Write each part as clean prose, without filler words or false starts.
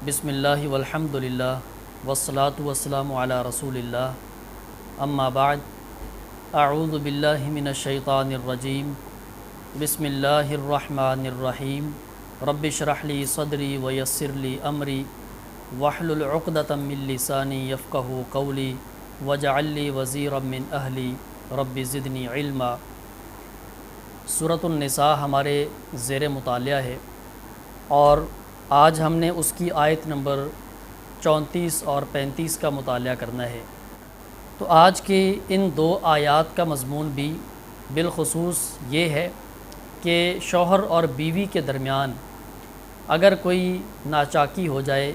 بسم اللہ والحمد للہ والصلاة والسلام علی رسول اللہ اما بعد اعوذ باللہ من الشیطان الرجیم بسم اللہ الرحمن الرحیم رب اشرح لی صدری ویسر لی امری واحلل عقدۃ من لسانی یفقہوا قولی واجعل لی وزیرا من اہلی رب زدنی علما۔ سورۃ النساء ہمارے زیر مطالعہ ہے اور آج ہم نے اس کی آیت نمبر 34 اور 35 کا مطالعہ کرنا ہے۔ تو آج کی ان دو آیات کا مضمون بھی بالخصوص یہ ہے کہ شوہر اور بیوی کے درمیان اگر کوئی ناچاکی ہو جائے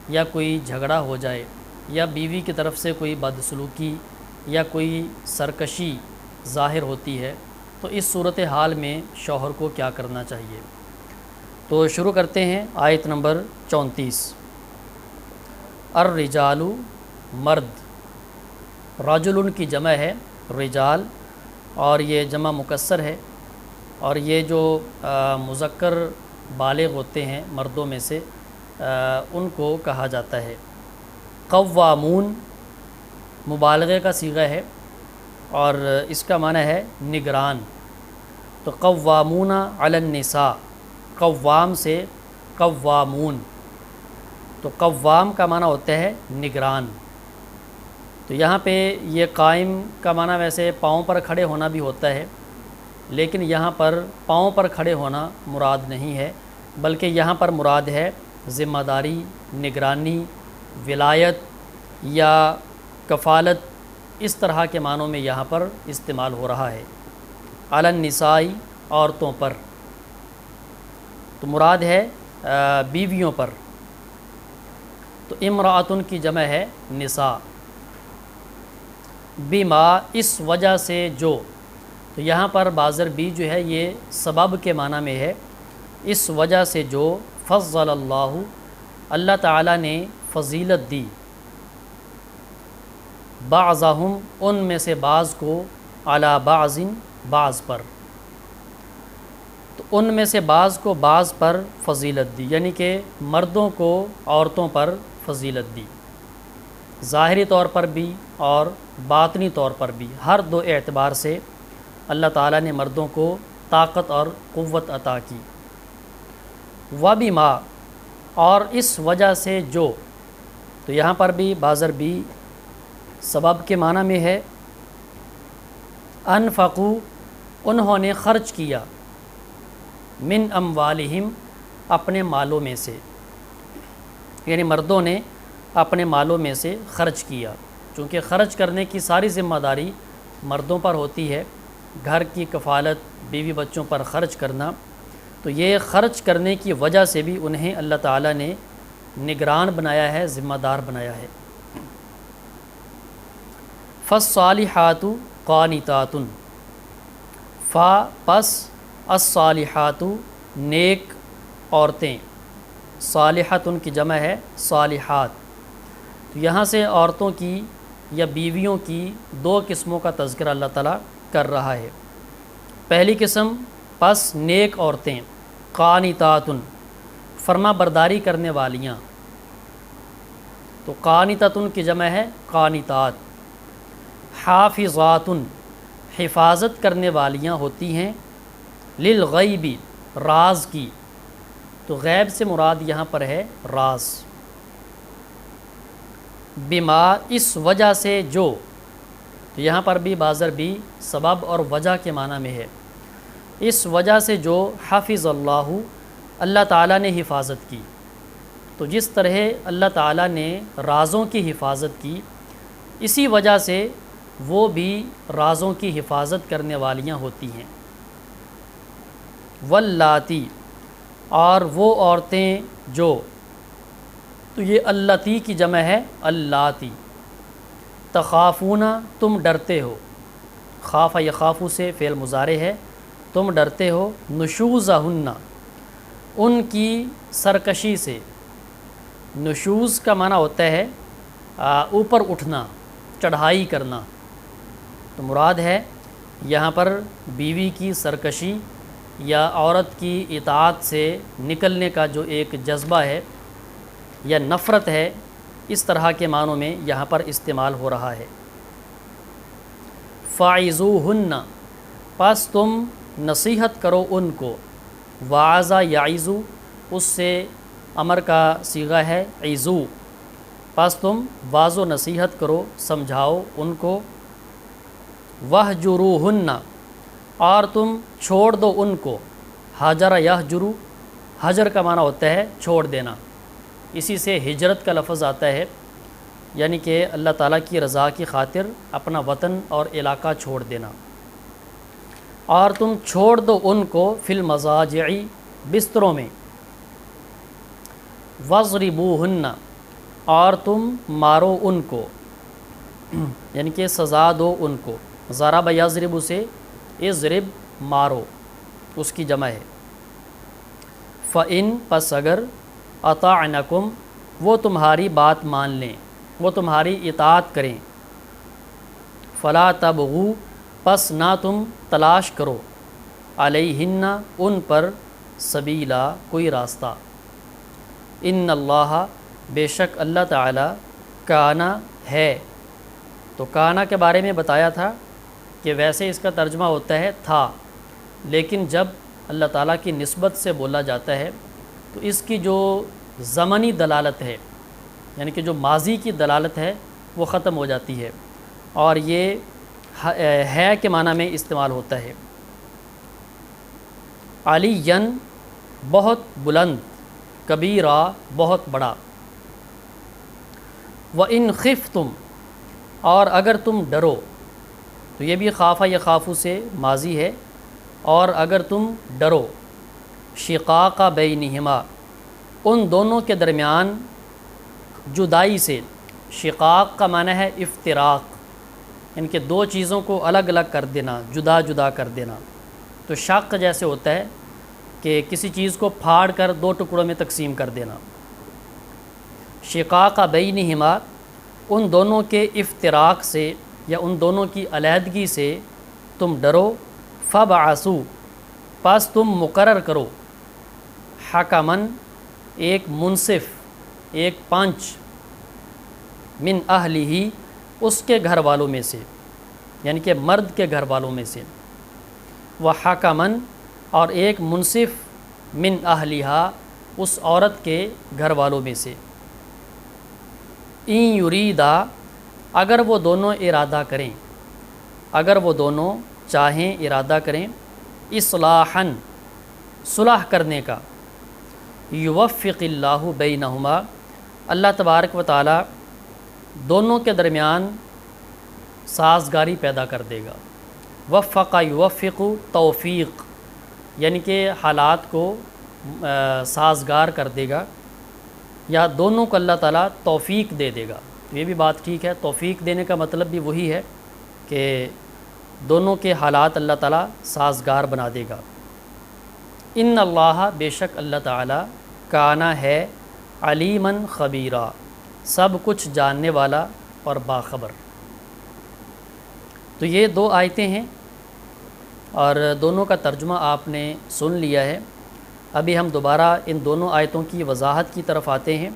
یا کوئی جھگڑا ہو جائے یا بیوی کی طرف سے کوئی بدسلوکی یا کوئی سرکشی ظاہر ہوتی ہے تو اس صورتحال میں شوہر کو کیا کرنا چاہیے۔ تو شروع کرتے ہیں آیت نمبر 34۔ الرجال مرد، رجل کی جمع ہے رجال اور یہ جمع مکسر ہے، اور یہ جو مذکر بالغ ہوتے ہیں مردوں میں سے ان کو کہا جاتا ہے۔ قوامون مبالغے کا صیغہ ہے اور اس کا معنی ہے نگران۔ تو قوامون علی النساء، قوام سے قوامون، تو قوام کا معنی ہوتا ہے نگران۔ تو یہاں پہ یہ قائم کا معنی ویسے پاؤں پر کھڑے ہونا بھی ہوتا ہے، لیکن یہاں پر پاؤں پر کھڑے ہونا مراد نہیں ہے، بلکہ یہاں پر مراد ہے ذمہ داری، نگرانی، ولایت یا کفالت، اس طرح کے معنوں میں یہاں پر استعمال ہو رہا ہے۔ علی النساء، عورتوں پر، تو مراد ہے بیویوں پر۔ تو امرأتن کی جمع ہے نساء۔ بما، اس وجہ سے جو، تو یہاں پر بازر بی جو ہے یہ سبب کے معنی میں ہے، اس وجہ سے جو فضل اللہ، اللہ تعالیٰ نے فضیلت دی، بعضہم، ان میں سے بعض کو، علی بعض، بعض پر، تو ان میں سے بعض کو بعض پر فضیلت دی، یعنی کہ مردوں کو عورتوں پر فضیلت دی، ظاہری طور پر بھی اور باطنی طور پر بھی، ہر دو اعتبار سے اللہ تعالیٰ نے مردوں کو طاقت اور قوت عطا کی۔ وبما، اور اس وجہ سے جو، تو یہاں پر بھی بازر بھی سبب کے معنی میں ہے۔ انفقوا، انہوں نے خرچ کیا، من اموالہم، اپنے مالوں میں سے، یعنی مردوں نے اپنے مالوں میں سے خرچ کیا، چونکہ خرچ کرنے کی ساری ذمہ داری مردوں پر ہوتی ہے، گھر کی کفالت، بیوی بچوں پر خرچ کرنا، تو یہ خرچ کرنے کی وجہ سے بھی انہیں اللہ تعالیٰ نے نگران بنایا ہے، ذمہ دار بنایا ہے۔ فالصالحات قانتات، فا پس، الصالحات نیک عورتیں، صالحات ان کی جمع ہے صالحات۔ تو یہاں سے عورتوں کی یا بیویوں کی دو قسموں کا تذکرہ اللہ تعالیٰ کر رہا ہے۔ پہلی قسم، پس نیک عورتیں، قانتات، فرما برداری کرنے والیاں، تو قانتات کی جمع ہے قانتات۔ حافظات، حفاظت کرنے والیاں ہوتی ہیں، للغیب، راز کی، تو غیب سے مراد یہاں پر ہے راز۔ بما، اس وجہ سے جو، تو یہاں پر بھی بازر بھی سبب اور وجہ کے معنی میں ہے، اس وجہ سے جو حافظ اللہ، اللہ تعالیٰ نے حفاظت کی۔ تو جس طرح اللہ تعالیٰ نے رازوں کی حفاظت کی، اسی وجہ سے وہ بھی رازوں کی حفاظت کرنے والیاں ہوتی ہیں۔ واللاتی، اور وہ عورتیں جو، تو یہ اللاتی کی جمع ہے اللاتی۔ تخافون، تم ڈرتے ہو، خاف یخافو سے فعل مضارع ہے، تم ڈرتے ہو، نشوزہن، ان کی سرکشی سے۔ نشوز کا معنی ہوتا ہے اوپر اٹھنا، چڑھائی کرنا، تو مراد ہے یہاں پر بیوی کی سرکشی یا عورت کی اطاعت سے نکلنے کا جو ایک جذبہ ہے، یا نفرت ہے، اس طرح کے معنوں میں یہاں پر استعمال ہو رہا ہے۔ فَعِظُوهُنَّ، پس تم نصیحت کرو ان کو، وعظ یعظ، اس سے امر کا صیغہ ہے عظو، پس تم واض و نصیحت کرو، سمجھاؤ ان کو، وَاهْجُرُوهُنَّ، اور تم چھوڑ دو ان کو، حجر یہجر، حجر کا معنی ہوتا ہے چھوڑ دینا، اسی سے ہجرت کا لفظ آتا ہے، یعنی کہ اللہ تعالیٰ کی رضا کی خاطر اپنا وطن اور علاقہ چھوڑ دینا۔ اور تم چھوڑ دو ان کو فی المضاجع، بستروں میں، وَاضْرِبُوهُنَّ، اور تم مارو ان کو، یعنی کہ سزا دو ان کو، ضرب یضرب سے اضرب مارو، اس کی جمع ہے۔ فَإِن، پس اگر، اطعنکم، وہ تمہاری بات مان لیں، وہ تمہاری اطاعت کریں، فلا تبغوا، پس نہ تم تلاش کرو، علیہن، ان پر، سبیلا، کوئی راستہ، ان اللہ، بے شک اللہ تعالی، کانا، ہے، تو کانا کے بارے میں بتایا تھا کہ ویسے اس کا ترجمہ ہوتا ہے تھا، لیکن جب اللہ تعالیٰ کی نسبت سے بولا جاتا ہے تو اس کی جو زمنی دلالت ہے، یعنی کہ جو ماضی کی دلالت ہے وہ ختم ہو جاتی ہے، اور یہ ہے کے معنی میں استعمال ہوتا ہے۔ علیًّ، بہت بلند، کبیرہ، بہت بڑا، وَإِنْ خِفْتُمْ، اور اگر تم ڈرو، تو یہ بھی خافہ یخافو سے ماضی ہے، اور اگر تم ڈرو، شقاق بینہما، ان دونوں کے درمیان جدائی سے، شقاق کا معنی ہے افتراق، ان کے دو چیزوں کو الگ الگ کر دینا، جدا جدا کر دینا، تو شق جیسے ہوتا ہے کہ کسی چیز کو پھاڑ کر دو ٹکڑوں میں تقسیم کر دینا، شقاق بینہما، ان دونوں کے افتراق سے یا ان دونوں کی علیحدگی سے تم ڈرو، فَبْعَثُوا، پس تم مقرر کرو، حکماً، ایک منصف، ایک پنچ، من اہلہ، اس کے گھر والوں میں سے، یعنی کہ مرد کے گھر والوں میں سے، وحکماً، اور ایک منصف، من اہلہا، اس عورت کے گھر والوں میں سے، ان یریدا، اگر وہ دونوں ارادہ کریں، اگر وہ دونوں چاہیں، ارادہ کریں، اصلاحاً، صلح کرنے کا، یوفق اللہ بینہما، اللہ تبارک و تعالی دونوں کے درمیان سازگاری پیدا کر دے گا، وفق یوفق، توفیق، یعنی کہ حالات کو سازگار کر دے گا، یا دونوں کو اللہ تعالیٰ توفیق دے دے گا، یہ بھی بات ٹھیک ہے، توفیق دینے کا مطلب بھی وہی ہے کہ دونوں کے حالات اللہ تعالیٰ سازگار بنا دے گا۔ ان اللہ، بے شک اللہ تعالیٰ، کانا، ہے، علیماً خبیرہ، سب کچھ جاننے والا اور باخبر۔ تو یہ دو آیتیں ہیں اور دونوں کا ترجمہ آپ نے سن لیا ہے۔ ابھی ہم دوبارہ ان دونوں آیتوں کی وضاحت کی طرف آتے ہیں۔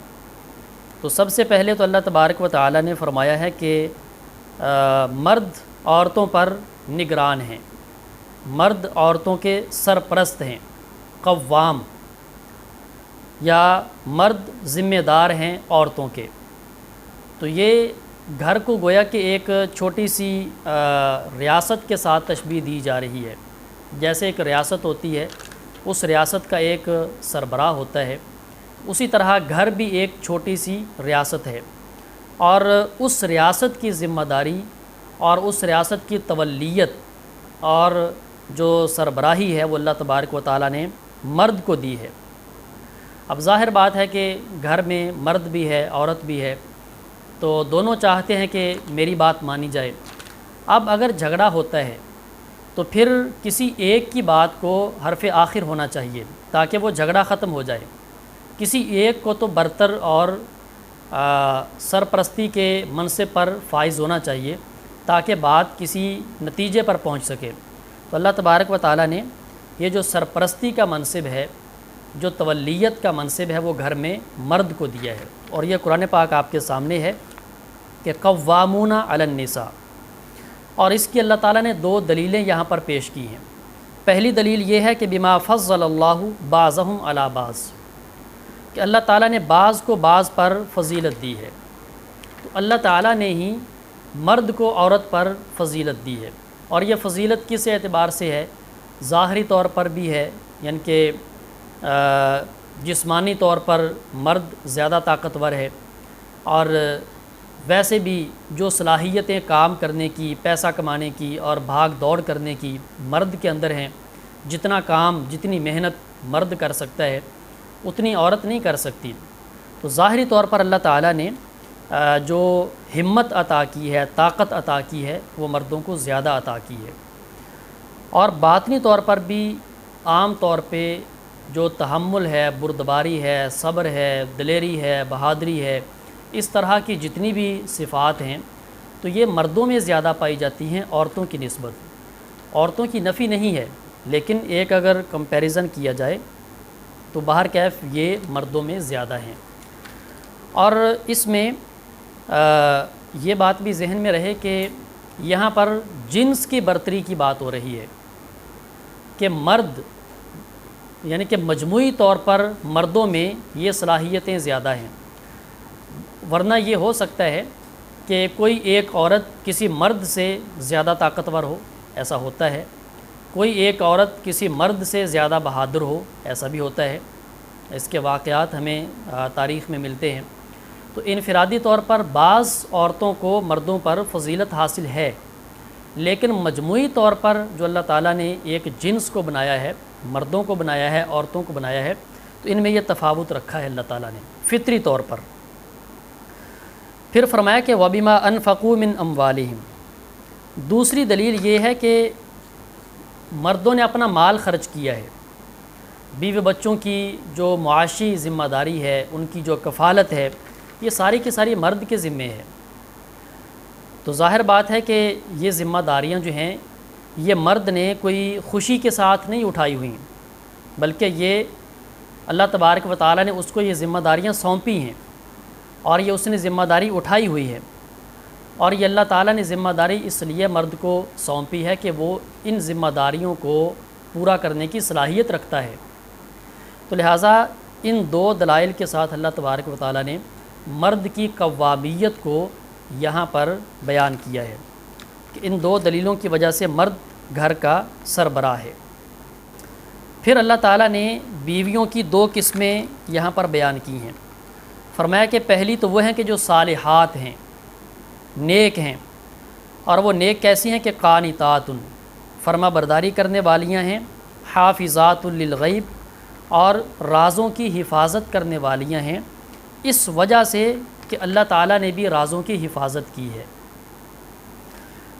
تو سب سے پہلے تو اللہ تبارک و تعالی نے فرمایا ہے کہ مرد عورتوں پر نگران ہیں، مرد عورتوں کے سرپرست ہیں، قوام، یا مرد ذمہ دار ہیں عورتوں کے۔ تو یہ گھر کو گویا کہ ایک چھوٹی سی ریاست کے ساتھ تشبیہ دی جا رہی ہے۔ جیسے ایک ریاست ہوتی ہے، اس ریاست کا ایک سربراہ ہوتا ہے، اسی طرح گھر بھی ایک چھوٹی سی ریاست ہے، اور اس ریاست کی ذمہ داری اور اس ریاست کی تولیت اور جو سربراہی ہے وہ اللہ تبارک و تعالیٰ نے مرد کو دی ہے۔ اب ظاہر بات ہے کہ گھر میں مرد بھی ہے، عورت بھی ہے، تو دونوں چاہتے ہیں کہ میری بات مانی جائے۔ اب اگر جھگڑا ہوتا ہے تو پھر کسی ایک کی بات کو حرف آخر ہونا چاہیے تاکہ وہ جھگڑا ختم ہو جائے، کسی ایک کو تو برتر اور سرپرستی کے منصب پر فائز ہونا چاہیے تاکہ بات کسی نتیجے پر پہنچ سکے۔ تو اللہ تبارک و تعالیٰ نے یہ جو سرپرستی کا منصب ہے جو تولیت کا منصب ہے وہ گھر میں مرد کو دیا ہے، اور یہ قرآن پاک آپ کے سامنے ہے کہ قوامون علی النساء، اور اس کی اللہ تعالیٰ نے 2 دلیلیں یہاں پر پیش کی ہیں۔ پہلی دلیل یہ ہے کہ بما فضل اللہ بعضهم علی بعض، کہ اللہ تعالیٰ نے بعض کو بعض پر فضیلت دی ہے، تو اللہ تعالیٰ نے ہی مرد کو عورت پر فضیلت دی ہے، اور یہ فضیلت کس اعتبار سے ہے؟ ظاہری طور پر بھی ہے، یعنی کہ جسمانی طور پر مرد زیادہ طاقتور ہے، اور ویسے بھی جو صلاحیتیں کام کرنے کی، پیسہ کمانے کی اور بھاگ دوڑ کرنے کی مرد کے اندر ہیں، جتنا کام، جتنی محنت مرد کر سکتا ہے اتنی عورت نہیں کر سکتی۔ تو ظاہری طور پر اللہ تعالیٰ نے جو ہمت عطا کی ہے، طاقت عطا کی ہے، وہ مردوں کو زیادہ عطا کی ہے، اور باطنی طور پر بھی عام طور پہ جو تحمل ہے، بردباری ہے، صبر ہے، دلیری ہے، بہادری ہے، اس طرح کی جتنی بھی صفات ہیں تو یہ مردوں میں زیادہ پائی جاتی ہیں عورتوں کی نسبت۔ عورتوں کی نفی نہیں ہے، لیکن ایک اگر کمپیریزن کیا جائے تو بہرکیف یہ مردوں میں زیادہ ہیں۔ اور اس میں یہ بات بھی ذہن میں رہے کہ یہاں پر جنس کی برتری کی بات ہو رہی ہے کہ مرد، یعنی کہ مجموعی طور پر مردوں میں یہ صلاحیتیں زیادہ ہیں، ورنہ یہ ہو سکتا ہے کہ کوئی ایک عورت کسی مرد سے زیادہ طاقتور ہو، ایسا ہوتا ہے، کوئی ایک عورت کسی مرد سے زیادہ بہادر ہو، ایسا بھی ہوتا ہے، اس کے واقعات ہمیں تاریخ میں ملتے ہیں۔ تو انفرادی طور پر بعض عورتوں کو مردوں پر فضیلت حاصل ہے، لیکن مجموعی طور پر جو اللہ تعالیٰ نے ایک جنس کو بنایا ہے، مردوں کو بنایا ہے، عورتوں کو بنایا ہے، تو ان میں یہ تفاوت رکھا ہے اللہ تعالیٰ نے فطری طور پر۔ پھر فرمایا کہ وَبِمَا أَنفَقُوا مِنْ أَمْوَالِهِمْ، دوسری دلیل یہ ہے کہ مردوں نے اپنا مال خرچ کیا ہے، بیوی بچوں کی جو معاشی ذمہ داری ہے، ان کی جو کفالت ہے، یہ ساری کی ساری مرد کے ذمے ہے۔ تو ظاہر بات ہے کہ یہ ذمہ داریاں جو ہیں یہ مرد نے کوئی خوشی کے ساتھ نہیں اٹھائی ہوئیں، بلکہ یہ اللہ تبارک و تعالیٰ نے اس کو یہ ذمہ داریاں سونپی ہیں، اور یہ اس نے ذمہ داری اٹھائی ہوئی ہے، اور یہ اللہ تعالیٰ نے ذمہ داری اس لیے مرد کو سونپی ہے کہ وہ ان ذمہ داریوں کو پورا کرنے کی صلاحیت رکھتا ہے۔ تو لہٰذا ان 2 دلائل کے ساتھ اللہ تبارک و تعالیٰ نے مرد کی قوامیت کو یہاں پر بیان کیا ہے کہ ان 2 دلیلوں کی وجہ سے مرد گھر کا سربراہ ہے۔ پھر اللہ تعالیٰ نے بیویوں کی 2 قسمیں یہاں پر بیان کی ہیں۔ فرمایا کہ پہلی تو وہ ہیں کہ جو صالحات ہیں، نیک ہیں، اور وہ نیک کیسی ہیں کہ قانتات، فرما برداری کرنے والیاں ہیں، حافظات للغیب، اور رازوں کی حفاظت کرنے والیاں ہیں، اس وجہ سے کہ اللہ تعالیٰ نے بھی رازوں کی حفاظت کی ہے۔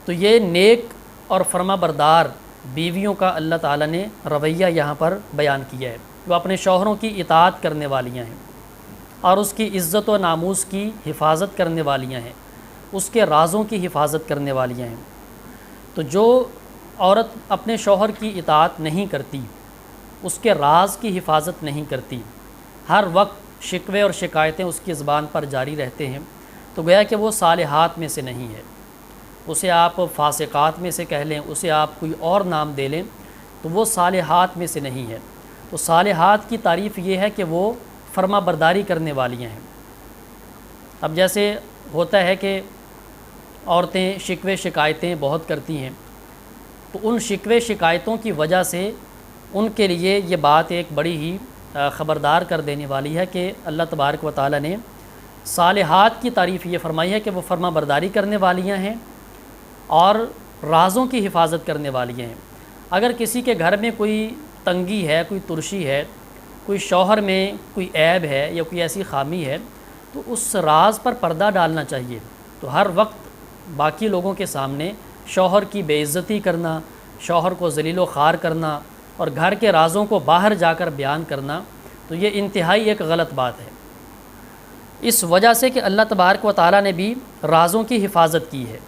تو یہ نیک اور فرما بردار بیویوں کا اللہ تعالیٰ نے رویہ یہاں پر بیان کیا ہے، وہ اپنے شوہروں کی اطاعت کرنے والیاں ہیں، اور اس کی عزت و ناموس کی حفاظت کرنے والیاں ہیں، اس کے رازوں کی حفاظت کرنے والیاں ہیں۔ تو جو عورت اپنے شوہر کی اطاعت نہیں کرتی، اس کے راز کی حفاظت نہیں کرتی، ہر وقت شکوے اور شکایتیں اس کی زبان پر جاری رہتے ہیں، تو گویا کہ وہ صالحات میں سے نہیں ہے۔ اسے آپ فاسقات میں سے کہہ لیں، اسے آپ کوئی اور نام دے لیں، تو وہ صالحات میں سے نہیں ہے۔ تو صالحات کی تعریف یہ ہے کہ وہ فرما برداری کرنے والیاں ہیں۔ اب جیسے ہوتا ہے کہ عورتیں شکوے شکایتیں بہت کرتی ہیں، تو ان شکوے شکایتوں کی وجہ سے ان کے لیے یہ بات ایک بڑی ہی خبردار کر دینے والی ہے کہ اللہ تبارک و تعالیٰ نے صالحات کی تعریف یہ فرمائی ہے کہ وہ فرما برداری کرنے والیاں ہیں اور رازوں کی حفاظت کرنے والیاں ہیں۔ اگر کسی کے گھر میں کوئی تنگی ہے، کوئی ترشی ہے، کوئی شوہر میں کوئی عیب ہے یا کوئی ایسی خامی ہے، تو اس راز پر پردہ ڈالنا چاہیے۔ تو ہر وقت باقی لوگوں کے سامنے شوہر کی بے عزتی کرنا، شوہر کو ذلیل و خوار کرنا اور گھر کے رازوں کو باہر جا کر بیان کرنا، تو یہ انتہائی ایک غلط بات ہے، اس وجہ سے کہ اللہ تبارک و تعالیٰ نے بھی رازوں کی حفاظت کی ہے۔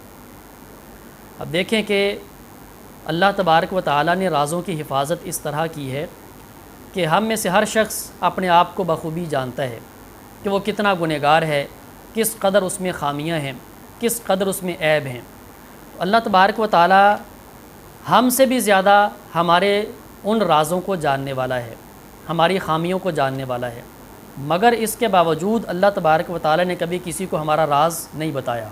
اب دیکھیں کہ اللہ تبارک و تعالیٰ نے رازوں کی حفاظت اس طرح کی ہے کہ ہم میں سے ہر شخص اپنے آپ کو بخوبی جانتا ہے کہ وہ کتنا گنہگار ہے، کس قدر اس میں خامیاں ہیں، کس قدر اس میں عیب ہیں۔ اللہ تبارک و تعالی ہم سے بھی زیادہ ہمارے ان رازوں کو جاننے والا ہے، ہماری خامیوں کو جاننے والا ہے، مگر اس کے باوجود اللہ تبارک و تعالی نے کبھی کسی کو ہمارا راز نہیں بتایا۔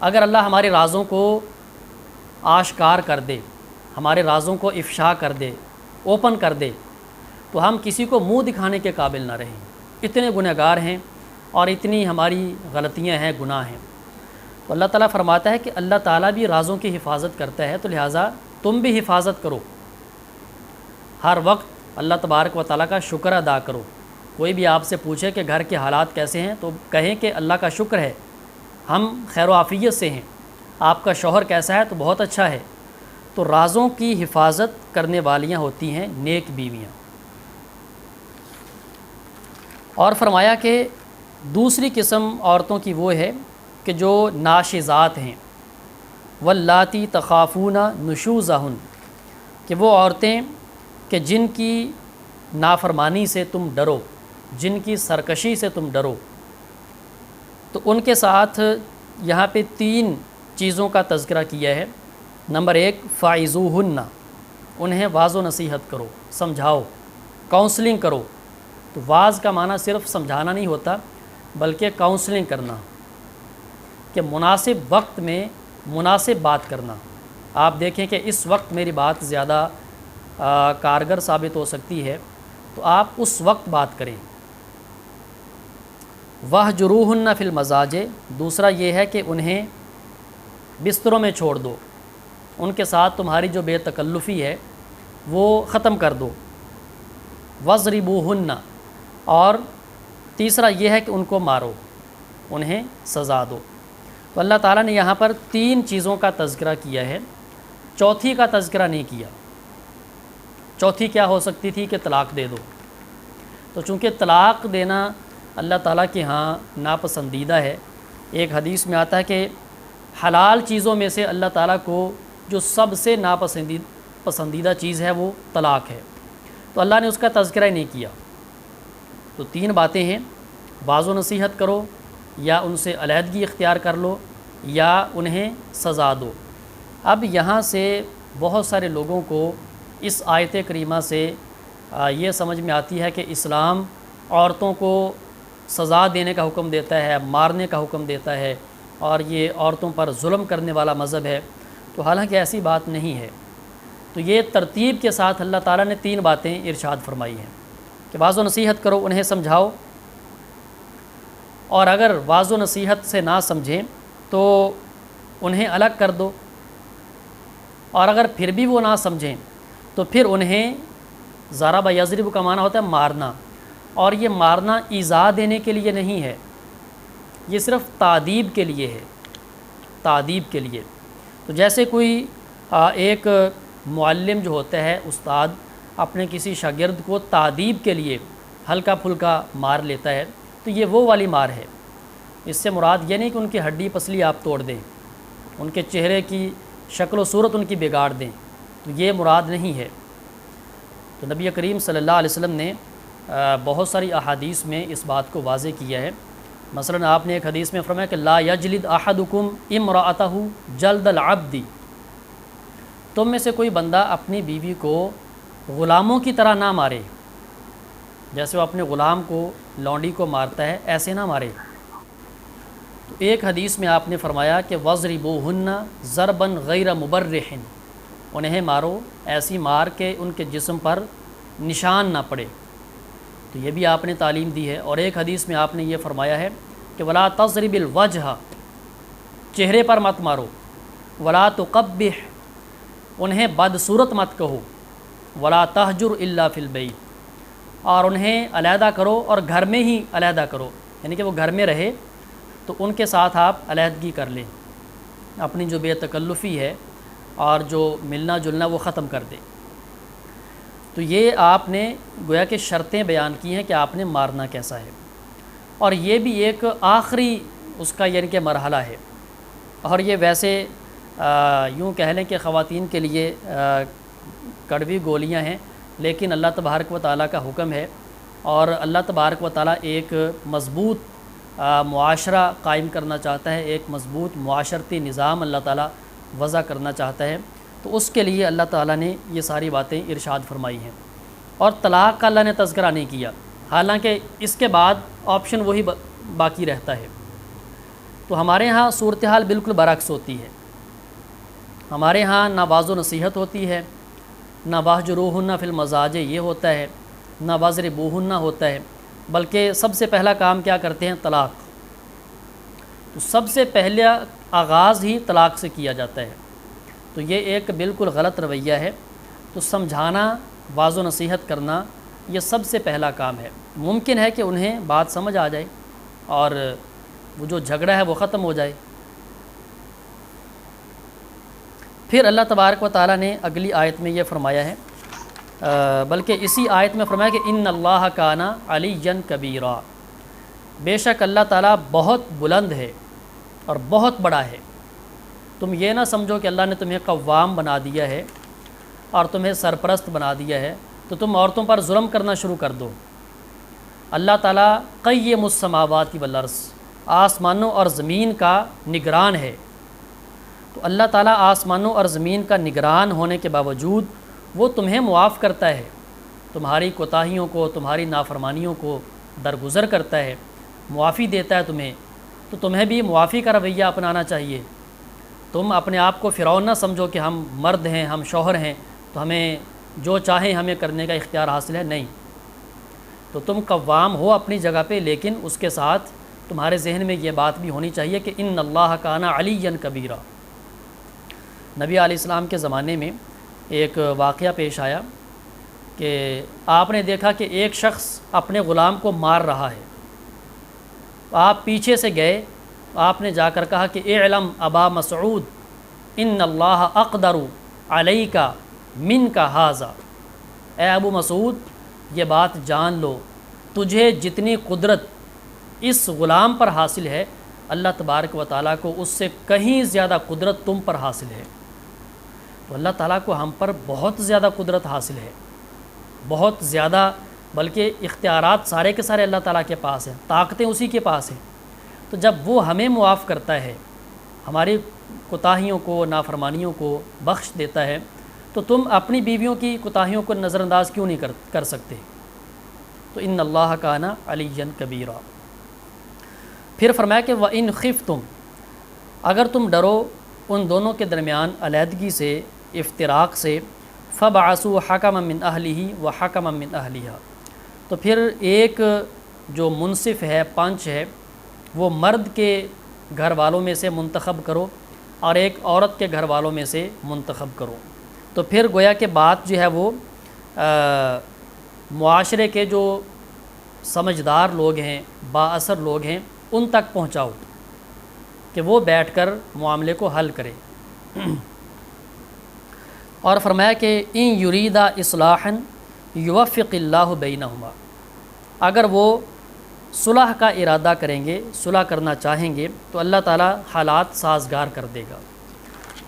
اگر اللہ ہمارے رازوں کو آشکار کر دے، ہمارے رازوں کو افشا کر دے، اوپن کر دے، تو ہم کسی کو منہ دکھانے کے قابل نہ رہیں۔ اتنے گنہگار ہیں اور اتنی ہماری غلطیاں ہیں، گناہ ہیں۔ تو اللہ تعالیٰ فرماتا ہے کہ اللہ تعالیٰ بھی رازوں کی حفاظت کرتا ہے، تو لہٰذا تم بھی حفاظت کرو، ہر وقت اللہ تبارک و تعالیٰ کا شکر ادا کرو۔ کوئی بھی آپ سے پوچھے کہ گھر کے حالات کیسے ہیں تو کہیں کہ اللہ کا شکر ہے، ہم خیر و عافیت سے ہیں۔ آپ کا شوہر کیسا ہے تو بہت اچھا ہے۔ تو رازوں کی حفاظت کرنے والیاں ہوتی ہیں نیک بیویاں۔ اور فرمایا کہ دوسری قسم عورتوں کی وہ ہے کہ جو ناشزات ہیں، واللاتی تخافون نشوزہن، کہ وہ عورتیں کہ جن کی نافرمانی سے تم ڈرو، جن کی سرکشی سے تم ڈرو۔ تو ان کے ساتھ یہاں پہ 3 چیزوں کا تذکرہ کیا ہے۔ نمبر 1 فاعظوہن، انہیں واعظ و نصیحت کرو، سمجھاؤ، کاؤنسلنگ کرو۔ تو واعظ کا معنی صرف سمجھانا نہیں ہوتا بلکہ کاؤنسلنگ کرنا، کہ مناسب وقت میں مناسب بات کرنا۔ آپ دیکھیں کہ اس وقت میری بات زیادہ کارگر ثابت ہو سکتی ہے تو آپ اس وقت بات کریں۔ وَاہْجُرُوهُنَّ فِي الْمَضَاجِعِ، دوسرا یہ ہے کہ انہیں بستروں میں چھوڑ دو، ان کے ساتھ تمہاری جو بے تکلفی ہے وہ ختم کر دو۔ وَاضْرِبُوهُنَّ، اور تیسرا یہ ہے کہ ان کو مارو، انہیں سزا دو۔ تو اللہ تعالیٰ نے یہاں پر 3 چیزوں کا تذکرہ کیا ہے، چوتھی کا تذکرہ نہیں کیا۔ چوتھی کیا ہو سکتی تھی کہ طلاق دے دو، تو چونکہ طلاق دینا اللہ تعالیٰ کے ہاں ناپسندیدہ ہے۔ ایک حدیث میں آتا ہے کہ حلال چیزوں میں سے اللہ تعالیٰ کو جو سب سے پسندیدہ چیز ہے وہ طلاق ہے، تو اللہ نے اس کا تذکرہ ہی نہیں کیا۔ تو 3 باتیں ہیں، واعظ و نصیحت کرو، یا ان سے علیحدگی اختیار کر لو، یا انہیں سزا دو۔ اب یہاں سے بہت سارے لوگوں کو اس آیت کریمہ سے یہ سمجھ میں آتی ہے کہ اسلام عورتوں کو سزا دینے کا حکم دیتا ہے، مارنے کا حکم دیتا ہے، اور یہ عورتوں پر ظلم کرنے والا مذہب ہے۔ تو حالانکہ ایسی بات نہیں ہے۔ تو یہ ترتیب کے ساتھ اللہ تعالیٰ نے 3 باتیں ارشاد فرمائی ہیں کہ واعظ و نصیحت کرو، انہیں سمجھاؤ، اور اگر واعظ و نصیحت سے نہ سمجھیں تو انہیں الگ کر دو، اور اگر پھر بھی وہ نہ سمجھیں تو پھر انہیں ضرب یضرب کا معنی ہوتا ہے مارنا، اور یہ مارنا ایذا دینے کے لیے نہیں ہے، یہ صرف تعدیب کے لیے ہے، تعدیب کے لیے۔ تو جیسے کوئی ایک معلم جو ہوتا ہے، استاد، اپنے کسی شاگرد کو تعدیب کے لیے ہلکا پھلکا مار لیتا ہے، تو یہ وہ والی مار ہے۔ اس سے مراد یہ نہیں کہ ان کی ہڈی پسلی آپ توڑ دیں، ان کے چہرے کی شکل و صورت ان کی بگاڑ دیں، تو یہ مراد نہیں ہے۔ تو نبی کریم صلی اللہ علیہ وسلم نے بہت ساری احادیث میں اس بات کو واضح کیا ہے۔ مثلا آپ نے ایک حدیث میں فرمایا کہ لا یجلد احدکم امرأتہ جلد العبد، تم میں سے کوئی بندہ اپنی بیوی کو غلاموں کی طرح نہ مارے، جیسے وہ اپنے غلام کو، لونڈی کو مارتا ہے، ایسے نہ مارے۔ تو ایک حدیث میں آپ نے فرمایا کہ وَاضْرِبُوهُنَّ ضَرْبًا غَيْرَ مُبَرِّحٍ، انہیں مارو ایسی مار کہ ان کے جسم پر نشان نہ پڑے۔ تو یہ بھی آپ نے تعلیم دی ہے۔ اور ایک حدیث میں آپ نے یہ فرمایا ہے کہ وَلَا تَضْرِبِ الْوَجْهَ، چہرے پر مت مارو، وَلَا تُقَبِّحْ، انہیں بدصورت مت کہو، وَلَا تَهْجُرْ إِلَّا فِي الْبَيْتِ، اور انہیں علیحدہ کرو اور گھر میں ہی علیحدہ کرو، یعنی کہ وہ گھر میں رہے تو ان کے ساتھ آپ علیحدگی کر لیں، اپنی جو بے تکلفی ہے اور جو ملنا جلنا وہ ختم کر دیں۔ تو یہ آپ نے گویا کہ شرطیں بیان کی ہیں کہ آپ نے مارنا کیسا ہے، اور یہ بھی ایک آخری اس کا یعنی کہ مرحلہ ہے۔ اور یہ ویسے یوں کہہ لیں کہ خواتین کے لیے کڑوی گولیاں ہیں، لیکن اللہ تبارک و تعالیٰ کا حکم ہے، اور اللہ تبارک و تعالیٰ ایک مضبوط معاشرہ قائم کرنا چاہتا ہے، ایک مضبوط معاشرتی نظام اللہ تعالیٰ وضع کرنا چاہتا ہے، تو اس کے لیے اللہ تعالیٰ نے یہ ساری باتیں ارشاد فرمائی ہیں۔ اور طلاق کا اللہ نے تذکرہ نہیں کیا، حالانکہ اس کے بعد آپشن وہی باقی رہتا ہے۔ تو ہمارے ہاں صورتحال بالکل برعکس ہوتی ہے، ہمارے ہاں نہ واعظ و نصیحت ہوتی ہے، نہ واہجروہن فی المضاجع یہ ہوتا ہے، نہ واضربوہن ہوتا ہے، بلکہ سب سے پہلا کام کیا کرتے ہیں؟ طلاق۔ تو سب سے پہلا آغاز ہی طلاق سے کیا جاتا ہے، تو یہ ایک بالکل غلط رویہ ہے۔ تو سمجھانا، واعظ و نصیحت کرنا یہ سب سے پہلا کام ہے۔ ممکن ہے کہ انہیں بات سمجھ آ جائے اور وہ جو جھگڑا ہے وہ ختم ہو جائے۔ پھر اللہ تبارک و تعالیٰ نے اگلی آیت میں یہ فرمایا ہے، بلکہ اسی آیت میں فرمایا کہ ان اللہ کان علیٰ کبیرا، بے شک اللہ تعالیٰ بہت بلند ہے اور بہت بڑا ہے۔ تم یہ نہ سمجھو کہ اللہ نے تمہیں قوام بنا دیا ہے اور تمہیں سرپرست بنا دیا ہے تو تم عورتوں پر ظلم کرنا شروع کر دو۔ اللہ تعالیٰ قیم السماوات والارض، آسمانوں اور زمین کا نگران ہے۔ تو اللہ تعالیٰ آسمانوں اور زمین کا نگران ہونے کے باوجود وہ تمہیں معاف کرتا ہے، تمہاری کوتاہیوں کو، تمہاری نافرمانیوں کو درگزر کرتا ہے، معافی دیتا ہے تمہیں، تو تمہیں بھی معافی کا رویہ اپنانا چاہیے۔ تم اپنے آپ کو فرعون نہ سمجھو کہ ہم مرد ہیں، ہم شوہر ہیں، تو ہمیں جو چاہیں ہمیں کرنے کا اختیار حاصل ہے، نہیں۔ تو تم قوام ہو اپنی جگہ پہ، لیکن اس کے ساتھ تمہارے ذہن میں یہ بات بھی ہونی چاہیے کہ ان اللہ کان علیٰ کبیرا۔ نبی علیہ السلام کے زمانے میں ایک واقعہ پیش آیا کہ آپ نے دیکھا کہ ایک شخص اپنے غلام کو مار رہا ہے، آپ پیچھے سے گئے، آپ نے جا کر کہا کہ اعلم ابا مسعود ان اللہ اقدر علیک منک ھذا، اے ابو مسعود یہ بات جان لو، تجھے جتنی قدرت اس غلام پر حاصل ہے، اللہ تبارک و تعالیٰ کو اس سے کہیں زیادہ قدرت تم پر حاصل ہے۔ تو اللہ تعالیٰ کو ہم پر بہت زیادہ قدرت حاصل ہے، بہت زیادہ، بلکہ اختیارات سارے کے سارے اللہ تعالیٰ کے پاس ہیں، طاقتیں اسی کے پاس ہیں۔ تو جب وہ ہمیں معاف کرتا ہے، ہماری کوتاہیوں کو، نافرمانیوں کو بخش دیتا ہے، تو تم اپنی بیویوں کی کوتاہیوں کو نظر انداز کیوں نہیں کر سکتے؟ تو ان اللہ کان علیٰ کبیرا۔ پھر فرمایا کہ وَإِنْ خِفْتُمْ، اگر تم ڈرو ان دونوں کے درمیان علیحدگی سے، افتراق سے، فَبْعَثُوا حَكَمًا مِّنْ أَهْلِهِ وَحَكَمًا مِّنْ أَهْلِهَا، تو پھر ایک جو منصف ہے، پنچ ہے، وہ مرد کے گھر والوں میں سے منتخب کرو اور ایک عورت کے گھر والوں میں سے منتخب کرو۔ تو پھر گویا کہ بات جو ہے وہ معاشرے کے جو سمجھدار لوگ ہیں، با اثر لوگ ہیں، ان تک پہنچاؤ کہ وہ بیٹھ کر معاملے کو حل کریں۔ اور فرمایا کہ ان یریدا اصلاحا یوفق اللہ بینہما، اگر وہ صلح کا ارادہ کریں گے، صلح کرنا چاہیں گے، تو اللہ تعالیٰ حالات سازگار کر دے گا۔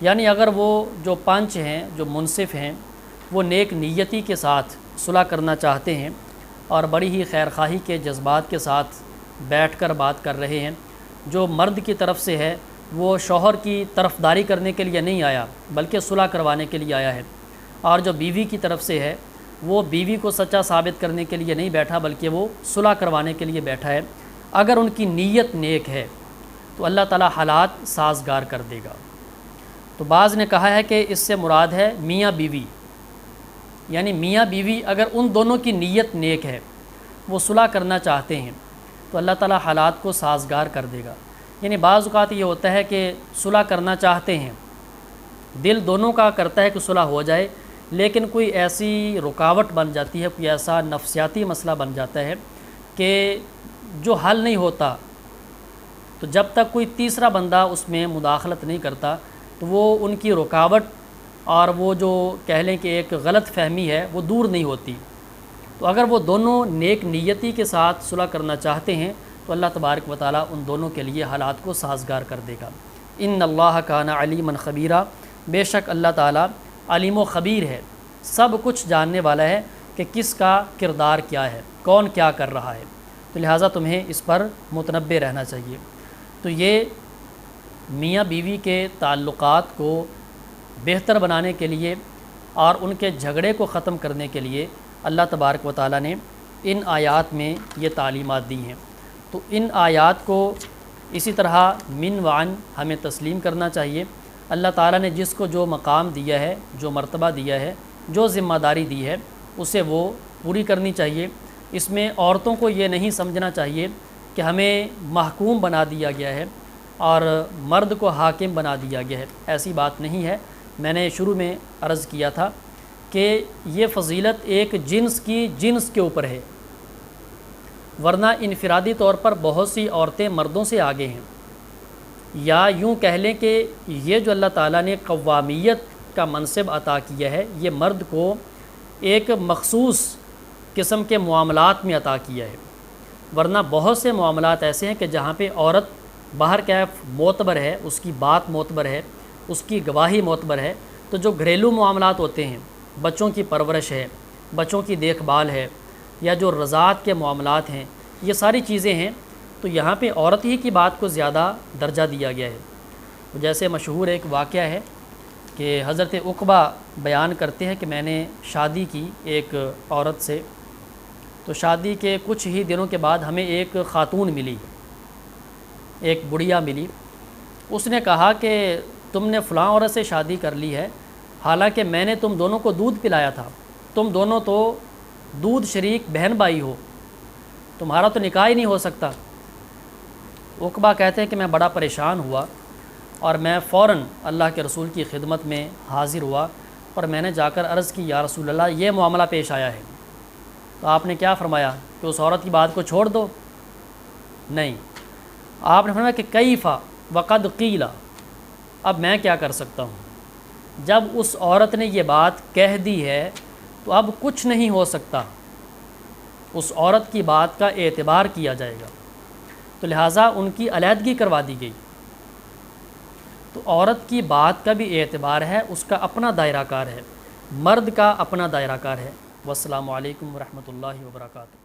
یعنی اگر وہ جو پنچ ہیں، جو منصف ہیں، وہ نیک نیتی کے ساتھ صلح کرنا چاہتے ہیں اور بڑی ہی خیرخواہی کے جذبات کے ساتھ بیٹھ کر بات کر رہے ہیں، جو مرد کی طرف سے ہے وہ شوہر کی طرفداری کرنے کے لیے نہیں آیا بلکہ صلح کروانے کے لیے آیا ہے، اور جو بیوی کی طرف سے ہے وہ بیوی کو سچا ثابت کرنے کے لیے نہیں بیٹھا بلکہ وہ صلح کروانے کے لیے بیٹھا ہے، اگر ان کی نیت نیک ہے تو اللہ تعالیٰ حالات سازگار کر دے گا۔ تو بعض نے کہا ہے کہ اس سے مراد ہے میاں بیوی، یعنی میاں بیوی اگر ان دونوں کی نیت نیک ہے، وہ صلح کرنا چاہتے ہیں، تو اللہ تعالیٰ حالات کو سازگار کر دے گا۔ یعنی بعض اوقات یہ ہوتا ہے کہ صلح کرنا چاہتے ہیں، دل دونوں کا کرتا ہے کہ صلح ہو جائے، لیکن کوئی ایسی رکاوٹ بن جاتی ہے، کوئی ایسا نفسیاتی مسئلہ بن جاتا ہے کہ جو حل نہیں ہوتا، تو جب تک کوئی تیسرا بندہ اس میں مداخلت نہیں کرتا تو وہ ان کی رکاوٹ اور وہ جو کہہ لیں کہ ایک غلط فہمی ہے وہ دور نہیں ہوتی۔ تو اگر وہ دونوں نیک نیتی کے ساتھ صلح کرنا چاہتے ہیں تو اللہ تبارک و تعالیٰ ان دونوں کے لیے حالات کو سازگار کر دے گا۔ ان اللہ کان علیما خبیرا، بے شک اللہ تعالیٰ علیم و خبیر ہے، سب کچھ جاننے والا ہے، کہ کس کا کردار کیا ہے، کون کیا کر رہا ہے، تو لہٰذا تمہیں اس پر متنبع رہنا چاہیے۔ تو یہ میاں بیوی کے تعلقات کو بہتر بنانے کے لیے اور ان کے جھگڑے کو ختم کرنے کے لیے اللہ تبارک و تعالیٰ نے ان آیات میں یہ تعلیمات دی ہیں۔ تو ان آیات کو اسی طرح من وعن ہمیں تسلیم کرنا چاہیے۔ اللہ تعالیٰ نے جس کو جو مقام دیا ہے، جو مرتبہ دیا ہے، جو ذمہ داری دی ہے، اسے وہ پوری کرنی چاہیے۔ اس میں عورتوں کو یہ نہیں سمجھنا چاہیے کہ ہمیں محکوم بنا دیا گیا ہے اور مرد کو حاکم بنا دیا گیا ہے، ایسی بات نہیں ہے۔ میں نے شروع میں عرض کیا تھا کہ یہ فضیلت ایک جنس کے اوپر ہے، ورنہ انفرادی طور پر بہت سی عورتیں مردوں سے آگے ہیں، یا یوں کہہ لیں کہ یہ جو اللہ تعالیٰ نے قوامیت کا منصب عطا کیا ہے، یہ مرد کو ایک مخصوص قسم کے معاملات میں عطا کیا ہے، ورنہ بہت سے معاملات ایسے ہیں کہ جہاں پہ عورت باہر کیف معتبر ہے، اس کی بات معتبر ہے، اس کی گواہی معتبر ہے، تو جو گھریلو معاملات ہوتے ہیں، بچوں کی پرورش ہے، بچوں کی دیکھ بھال ہے، یا جو رضاعت کے معاملات ہیں، یہ ساری چیزیں ہیں، تو یہاں پہ عورت ہی کی بات کو زیادہ درجہ دیا گیا ہے۔ جیسے مشہور ایک واقعہ ہے کہ حضرت عقبہ بیان کرتے ہیں کہ میں نے شادی کی ایک عورت سے، تو شادی کے کچھ ہی دنوں کے بعد ہمیں ایک خاتون ملی، ایک بڑھیا ملی۔ اس نے کہا کہ تم نے فلاں عورت سے شادی کر لی ہے، حالانکہ میں نے تم دونوں کو دودھ پلایا تھا، تم دونوں تو دودھ شریک بہن بھائی ہو، تمہارا تو نکاح ہی نہیں ہو سکتا۔ عقبہ کہتے ہیں کہ میں بڑا پریشان ہوا اور میں فوراً اللہ کے رسول کی خدمت میں حاضر ہوا اور میں نے جا کر عرض کی، یا رسول اللہ یہ معاملہ پیش آیا ہے۔ تو آپ نے کیا فرمایا کہ اس عورت کی بات کو چھوڑ دو؟ نہیں، آپ نے فرمایا کہ کیف وقد قیل، اب میں کیا کر سکتا ہوں؟ جب اس عورت نے یہ بات کہہ دی ہے تو اب کچھ نہیں ہو سکتا، اس عورت کی بات کا اعتبار کیا جائے گا، تو لہٰذا ان کی علیحدگی کروا دی گئی۔ تو عورت کی بات کا بھی اعتبار ہے، اس کا اپنا دائرہ کار ہے، مرد کا اپنا دائرہ کار ہے۔ والسلام علیکم ورحمۃ اللہ وبرکاتہ۔